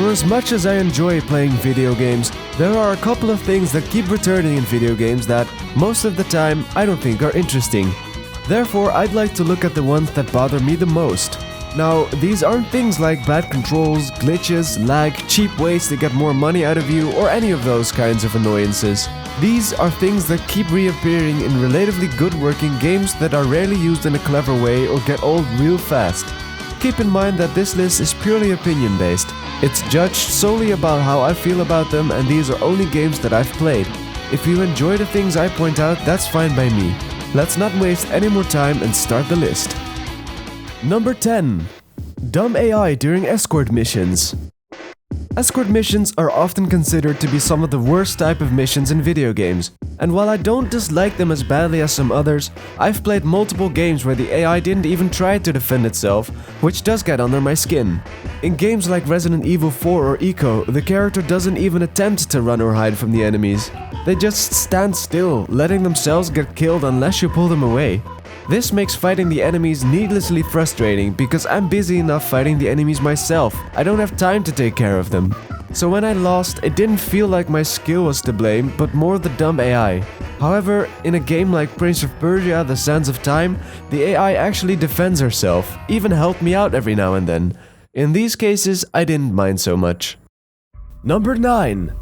For as much as I enjoy playing video games, there are a couple of things that keep returning in video games that, most of the time, I don't think are interesting. Therefore, I'd like to look at the ones that bother me the most. Now, these aren't things like bad controls, glitches, lag, cheap ways to get more money out of you, or any of those kinds of annoyances. These are things that keep reappearing in relatively good working games that are rarely used in a clever way or get old real fast. Keep in mind that this list is purely opinion based. It's judged solely about how I feel about them, and these are only games that I've played. If you enjoy the things I point out, that's fine by me. Let's not waste any more time and start the list. Number 10. Dumb AI during escort missions. Escort missions are often considered to be some of the worst type of missions in video games, and while I don't dislike them as badly as some others, I've played multiple games where the AI didn't even try to defend itself, which does get under my skin. In games like Resident Evil 4 or Eco, the character doesn't even attempt to run or hide from the enemies. They just stand still, letting themselves get killed unless you pull them away. This makes fighting the enemies needlessly frustrating because I'm busy enough fighting the enemies myself. I don't have time to take care of them. So when I lost, it didn't feel like my skill was to blame, but more the dumb AI. However, in a game like Prince of Persia: The Sands of Time, the AI actually defends herself, even helped me out every now and then. In these cases, I didn't mind so much. Number 9.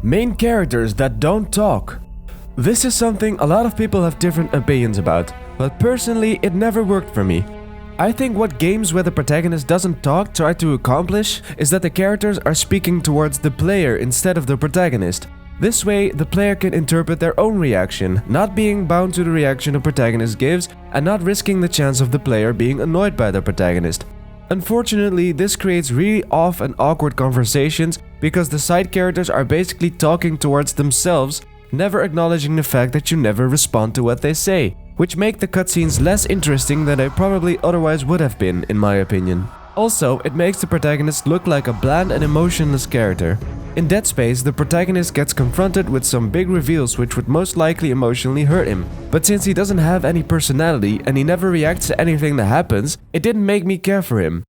Main characters that don't talk. This is something a lot of people have different opinions about, but personally it never worked for me. I think what games where the protagonist doesn't talk try to accomplish is that the characters are speaking towards the player instead of the protagonist. This way, the player can interpret their own reaction, not being bound to the reaction the protagonist gives and not risking the chance of the player being annoyed by the protagonist. Unfortunately, this creates really off and awkward conversations because the side characters are basically talking towards themselves, never acknowledging the fact that you never respond to what they say, which make the cutscenes less interesting than they probably otherwise would have been, in my opinion. Also, it makes the protagonist look like a bland and emotionless character. In Dead Space, the protagonist gets confronted with some big reveals which would most likely emotionally hurt him. But since he doesn't have any personality and he never reacts to anything that happens, it didn't make me care for him.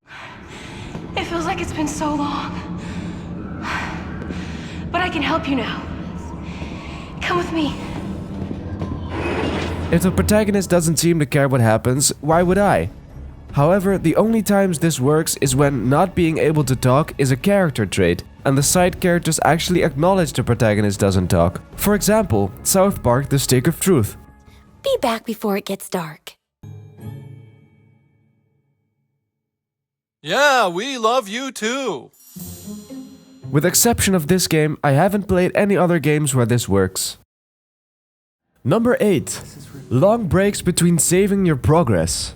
It feels like it's been so long. But I can help you now. Come with me. If the protagonist doesn't seem to care what happens, why would I? However, the only times this works is when not being able to talk is a character trait, and the side characters actually acknowledge the protagonist doesn't talk. For example, South Park: The Stick of Truth. Be back before it gets dark. Yeah, we love you too. With exception of this game, I haven't played any other games where this works. Number 8. Long breaks between saving your progress.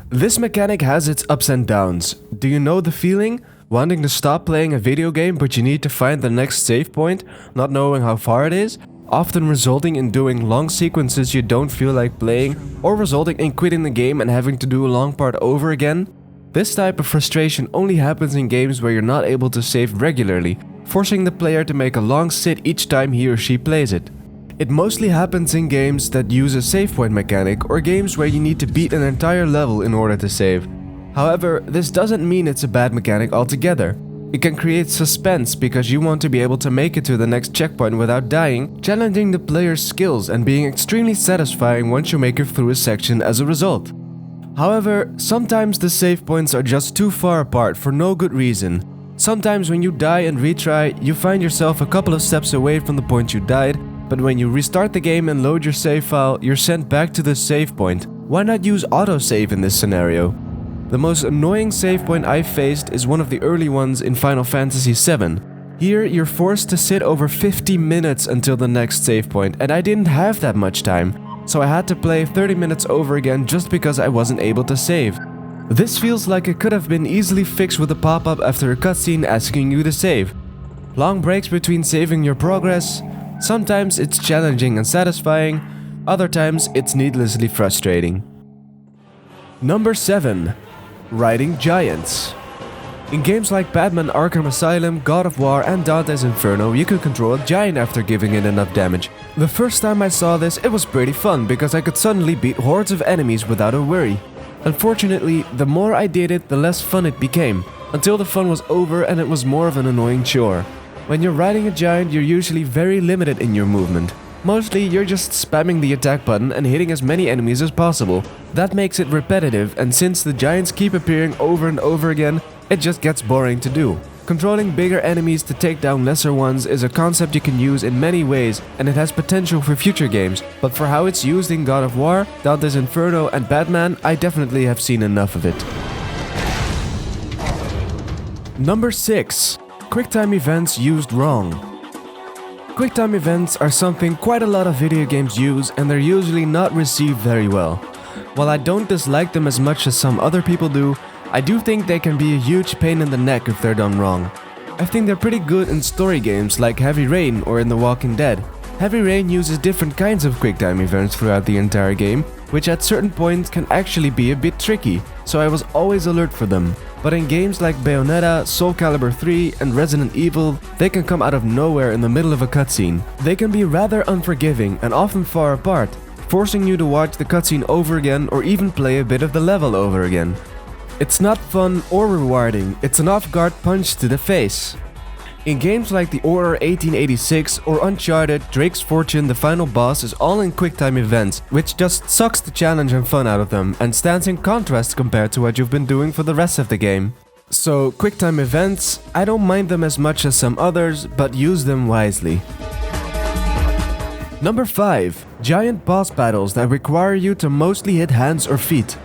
This mechanic has its ups and downs. Do you know the feeling? Wanting to stop playing a video game but you need to find the next save point, not knowing how far it is, often resulting in doing long sequences you don't feel like playing, or resulting in quitting the game and having to do a long part over again? This type of frustration only happens in games where you're not able to save regularly, forcing the player to make a long sit each time he or she plays it. It mostly happens in games that use a save point mechanic or games where you need to beat an entire level in order to save. However, this doesn't mean it's a bad mechanic altogether. It can create suspense because you want to be able to make it to the next checkpoint without dying, challenging the player's skills and being extremely satisfying once you make it through a section as a result. However, sometimes the save points are just too far apart for no good reason. Sometimes when you die and retry, you find yourself a couple of steps away from the point you died, but when you restart the game and load your save file, you're sent back to the save point. Why not use autosave in this scenario? The most annoying save point I've faced is one of the early ones in Final Fantasy VII. Here, you're forced to sit over 50 minutes until the next save point, and I didn't have that much time, so I had to play 30 minutes over again just because I wasn't able to save. This feels like it could have been easily fixed with a pop-up after a cutscene asking you to save. Long breaks between saving your progress. Sometimes it's challenging and satisfying, other times it's needlessly frustrating. Number 7. Riding giants. In games like Batman Arkham Asylum, God of War and Dante's Inferno, you could control a giant after giving it enough damage. The first time I saw this, it was pretty fun because I could suddenly beat hordes of enemies without a worry. Unfortunately, the more I did it, the less fun it became. until the fun was over and it was more of an annoying chore. When you're riding a giant, you're usually very limited in your movement. Mostly, you're just spamming the attack button and hitting as many enemies as possible. That makes it repetitive, and since the giants keep appearing over and over again, it just gets boring to do. Controlling bigger enemies to take down lesser ones is a concept you can use in many ways, and it has potential for future games, but for how it's used in God of War, Dante's Inferno and Batman, I definitely have seen enough of it. Number 6. QuickTime Events used wrong. QuickTime Events are something quite a lot of video games use, and they're usually not received very well. While I don't dislike them as much as some other people do, I do think they can be a huge pain in the neck if they're done wrong. I think they're pretty good in story games like Heavy Rain or in The Walking Dead. Heavy Rain uses different kinds of QuickTime events throughout the entire game, which at certain points can actually be a bit tricky, so I was always alert for them. But in games like Bayonetta, Soul Calibur 3 and Resident Evil, they can come out of nowhere in the middle of a cutscene. They can be rather unforgiving and often far apart, forcing you to watch the cutscene over again or even play a bit of the level over again. It's not fun or rewarding, it's an off-guard punch to the face. In games like The Order 1886 or Uncharted, Drake's Fortune, the final boss is all in QuickTime events, which just sucks the challenge and fun out of them and stands in contrast compared to what you've been doing for the rest of the game. So QuickTime events, I don't mind them as much as some others, but use them wisely. Number 5. Giant boss battles that require you to mostly hit hands or feet.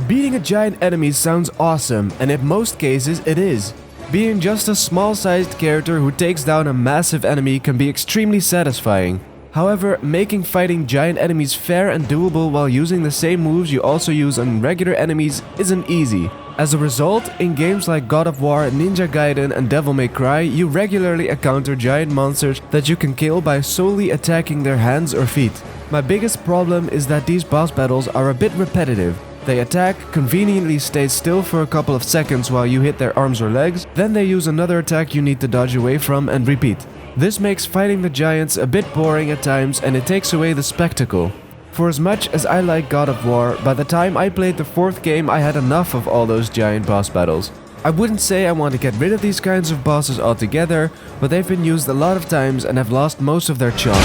Beating a giant enemy sounds awesome, and in most cases it is. Being just a small-sized character who takes down a massive enemy can be extremely satisfying. However, making fighting giant enemies fair and doable while using the same moves you also use on regular enemies isn't easy. As a result, in games like God of War, Ninja Gaiden and Devil May Cry, you regularly encounter giant monsters that you can kill by solely attacking their hands or feet. My biggest problem is that these boss battles are a bit repetitive. They attack, conveniently stay still for a couple of seconds while you hit their arms or legs, then they use another attack you need to dodge away from and repeat. This makes fighting the giants a bit boring at times, and it takes away the spectacle. For as much as I like God of War, by the time I played the 4th game I had enough of all those giant boss battles. I wouldn't say I want to get rid of these kinds of bosses altogether, but they've been used a lot of times and have lost most of their charm.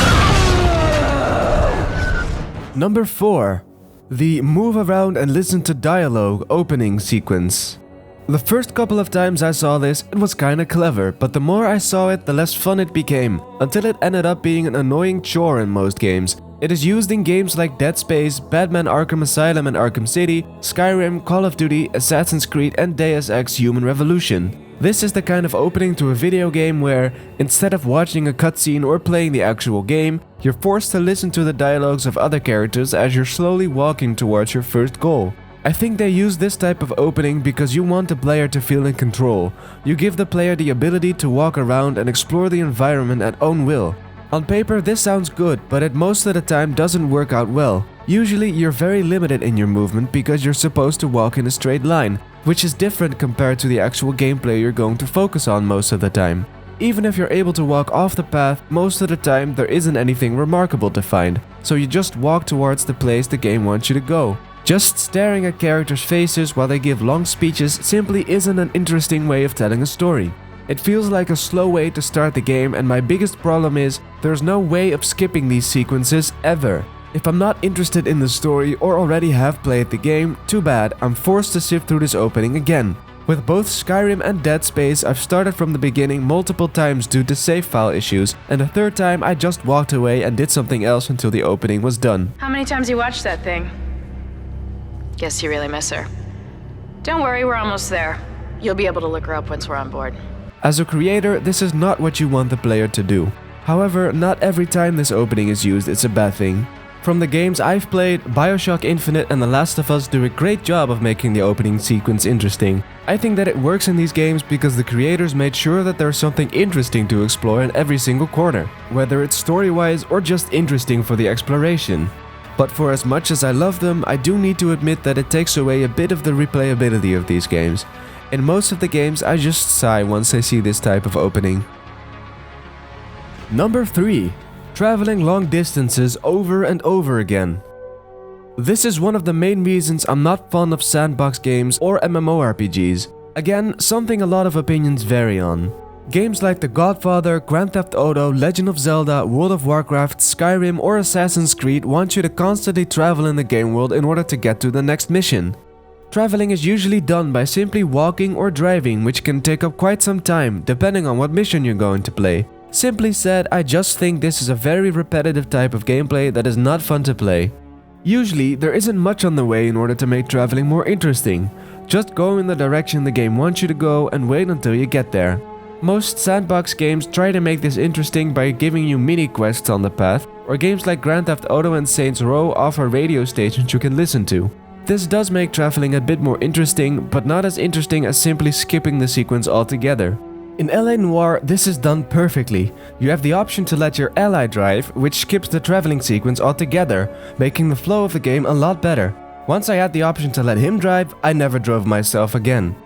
Number 4. The move around and listen to dialogue opening sequence. The first couple of times I saw this, it was kinda clever, but the more I saw it, the less fun it became, until it ended up being an annoying chore in most games. It is used in games like Dead Space, Batman Arkham Asylum and Arkham City, Skyrim, Call of Duty, Assassin's Creed and Deus Ex Human Revolution. This is the kind of opening to a video game where, instead of watching a cutscene or playing the actual game, you're forced to listen to the dialogues of other characters as you're slowly walking towards your first goal. I think they use this type of opening because you want the player to feel in control. You give the player the ability to walk around and explore the environment at own will. On paper this sounds good, but it most of the time doesn't work out well. Usually you're very limited in your movement because you're supposed to walk in a straight line, which is different compared to the actual gameplay you're going to focus on most of the time. Even if you're able to walk off the path, most of the time there isn't anything remarkable to find, so you just walk towards the place the game wants you to go. Just staring at characters' faces while they give long speeches simply isn't an interesting way of telling a story. It feels like a slow way to start the game, and my biggest problem is there's no way of skipping these sequences ever. If I'm not interested in the story or already have played the game, too bad, I'm forced to sift through this opening again. With both Skyrim and Dead Space, I've started from the beginning multiple times due to save file issues, and the third time I just walked away and did something else until the opening was done. How many times you watched that thing? Guess you really miss her. Don't worry, we're almost there. You'll be able to look her up once we're on board. As a creator, this is not what you want the player to do. However, not every time this opening is used it's a bad thing. From the games I've played, BioShock Infinite and The Last of Us do a great job of making the opening sequence interesting. I think that it works in these games because the creators made sure that there's something interesting to explore in every single corner, whether it's story-wise or just interesting for the exploration. But for as much as I love them, I do need to admit that it takes away a bit of the replayability of these games. In most of the games, I just sigh once I see this type of opening. Number 3. Traveling long distances over and over again. This is one of the main reasons I'm not fond of sandbox games or MMORPGs. Again, something a lot of opinions vary on. Games like The Godfather, Grand Theft Auto, Legend of Zelda, World of Warcraft, Skyrim or Assassin's Creed want you to constantly travel in the game world in order to get to the next mission. Traveling is usually done by simply walking or driving, which can take up quite some time depending on what mission you're going to play. Simply said, I just think this is a very repetitive type of gameplay that is not fun to play. Usually, there isn't much on the way in order to make traveling more interesting. Just go in the direction the game wants you to go and wait until you get there. Most sandbox games try to make this interesting by giving you mini quests on the path, or games like Grand Theft Auto and Saints Row offer radio stations you can listen to. This does make traveling a bit more interesting, but not as interesting as simply skipping the sequence altogether. In LA Noire, this is done perfectly. You have the option to let your ally drive, which skips the traveling sequence altogether, making the flow of the game a lot better. Once I had the option to let him drive, I never drove myself again.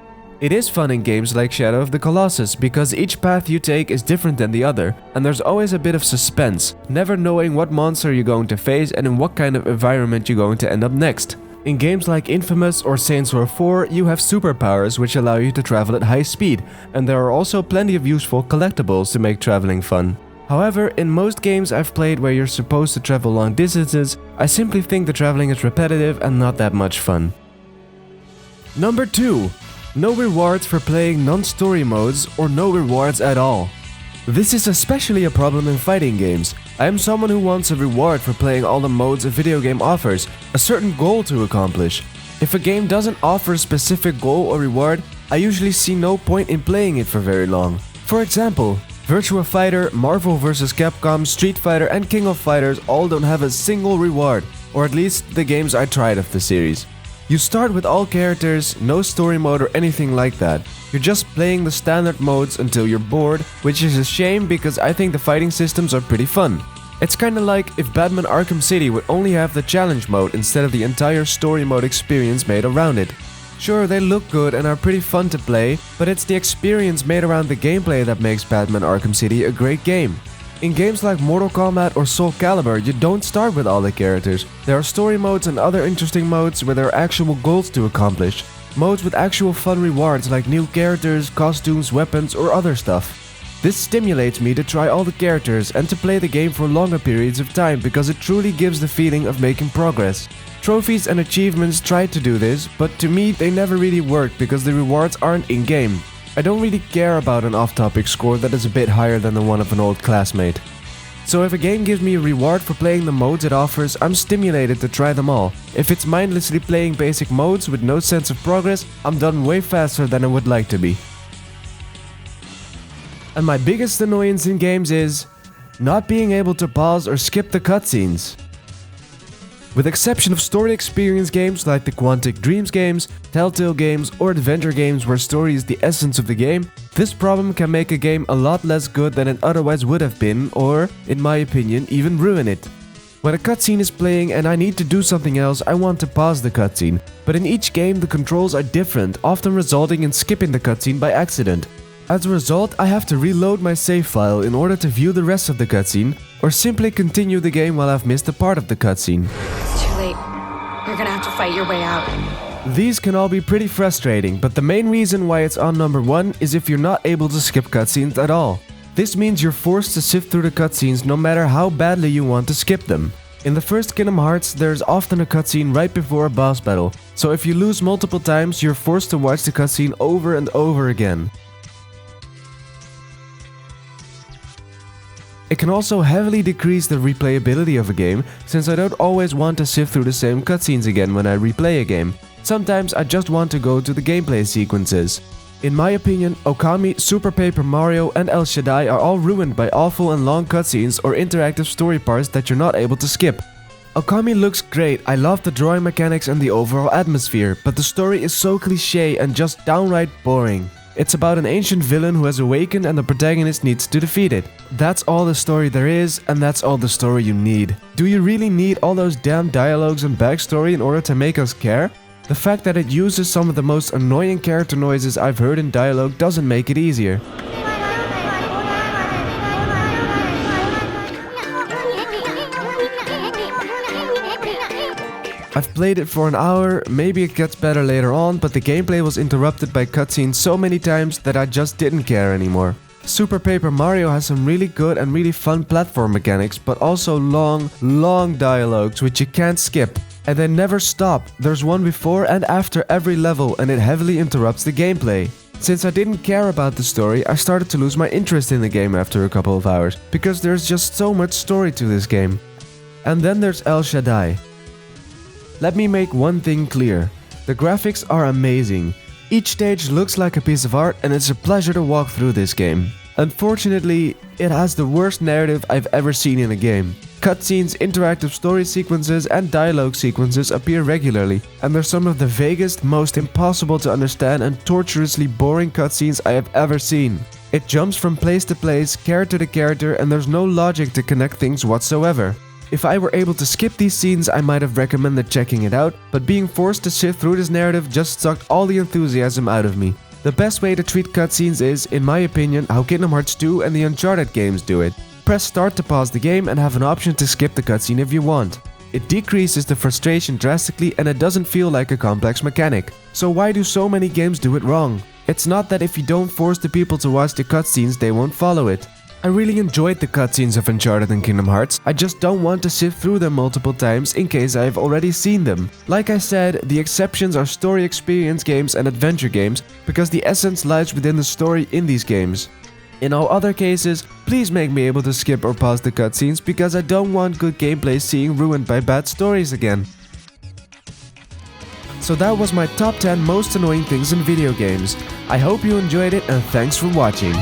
It is fun in games like Shadow of the Colossus because each path you take is different than the other, and there's always a bit of suspense, never knowing what monster you're going to face and in what kind of environment you're going to end up next. In games like Infamous or Saints Row 4, you have superpowers which allow you to travel at high speed, and there are also plenty of useful collectibles to make traveling fun. However, in most games I've played where you're supposed to travel long distances, I simply think the traveling is repetitive and not that much fun. Number 2. No rewards for playing non-story modes or no rewards at all. This is especially a problem in fighting games. I am someone who wants a reward for playing all the modes a video game offers, a certain goal to accomplish. If a game doesn't offer a specific goal or reward, I usually see no point in playing it for very long. For example, Virtua Fighter, Marvel vs. Capcom, Street Fighter and King of Fighters all don't have a single reward, or at least the games I tried of the series. You start with all characters, no story mode or anything like that. You're just playing the standard modes until you're bored, which is a shame because I think the fighting systems are pretty fun. It's kinda like if Batman Arkham City would only have the challenge mode instead of the entire story mode experience made around it. Sure, they look good and are pretty fun to play, but it's the experience made around the gameplay that makes Batman Arkham City a great game. In games like Mortal Kombat or Soul Calibur, you don't start with all the characters. There are story modes and other interesting modes where there are actual goals to accomplish. Modes with actual fun rewards like new characters, costumes, weapons or other stuff. This stimulates me to try all the characters and to play the game for longer periods of time because it truly gives the feeling of making progress. Trophies and achievements try to do this, but to me they never really work because the rewards aren't in-game. I don't really care about an off-topic score that is a bit higher than the one of an old classmate. So if a game gives me a reward for playing the modes it offers, I'm stimulated to try them all. If it's mindlessly playing basic modes with no sense of progress, I'm done way faster than I would like to be. And my biggest annoyance in games is not being able to pause or skip the cutscenes. With exception of story experience games like the Quantic Dreams games, Telltale games or adventure games where story is the essence of the game, this problem can make a game a lot less good than it otherwise would have been or, in my opinion, even ruin it. When a cutscene is playing and I need to do something else, I want to pause the cutscene, but in each game the controls are different, often resulting in skipping the cutscene by accident. As a result, I have to reload my save file in order to view the rest of the cutscene, or simply continue the game while I've missed a part of the cutscene. It's too late. You're gonna have to fight your way out. These can all be pretty frustrating, but the main reason why it's on number 1 is if you're not able to skip cutscenes at all. This means you're forced to sift through the cutscenes no matter how badly you want to skip them. In the first Kingdom Hearts, there's often a cutscene right before a boss battle, so if you lose multiple times, you're forced to watch the cutscene over and over again. It can also heavily decrease the replayability of a game, since I don't always want to sift through the same cutscenes again when I replay a game. Sometimes I just want to go to the gameplay sequences. In my opinion, Okami, Super Paper Mario and El Shaddai are all ruined by awful and long cutscenes or interactive story parts that you're not able to skip. Okami looks great, I love the drawing mechanics and the overall atmosphere, but the story is so cliché and just downright boring. It's about an ancient villain who has awakened and the protagonist needs to defeat it. That's all the story there is, and that's all the story you need. Do you really need all those damn dialogues and backstory in order to make us care? The fact that it uses some of the most annoying character noises I've heard in dialogue doesn't make it easier. I've played it for an hour, maybe it gets better later on, but the gameplay was interrupted by cutscenes so many times that I just didn't care anymore. Super Paper Mario has some really good and really fun platform mechanics, but also long dialogues which you can't skip. And they never stop. There's one before and after every level, and it heavily interrupts the gameplay. Since I didn't care about the story, I started to lose my interest in the game after a couple of hours, because there's just so much story to this game. And then there's El Shaddai. Let me make one thing clear. The graphics are amazing. Each stage looks like a piece of art, and it's a pleasure to walk through this game. Unfortunately, it has the worst narrative I've ever seen in a game. Cutscenes, interactive story sequences, and dialogue sequences appear regularly, and they're some of the vaguest, most impossible to understand and torturously boring cutscenes I have ever seen. It jumps from place to place, character to character, and there's no logic to connect things whatsoever. If I were able to skip these scenes, I might have recommended checking it out, but being forced to sift through this narrative just sucked all the enthusiasm out of me. The best way to treat cutscenes is, in my opinion, how Kingdom Hearts 2 and the Uncharted games do it. Press start to pause the game and have an option to skip the cutscene if you want. It decreases the frustration drastically and it doesn't feel like a complex mechanic. So why do so many games do it wrong? It's not that if you don't force the people to watch the cutscenes, they won't follow it. I really enjoyed the cutscenes of Uncharted and Kingdom Hearts, I just don't want to sift through them multiple times in case I've already seen them. Like I said, the exceptions are story experience games and adventure games, because the essence lies within the story in these games. In all other cases, please make me able to skip or pause the cutscenes, because I don't want good gameplay seeing ruined by bad stories again. So that was my top 10 most annoying things in video games. I hope you enjoyed it and thanks for watching.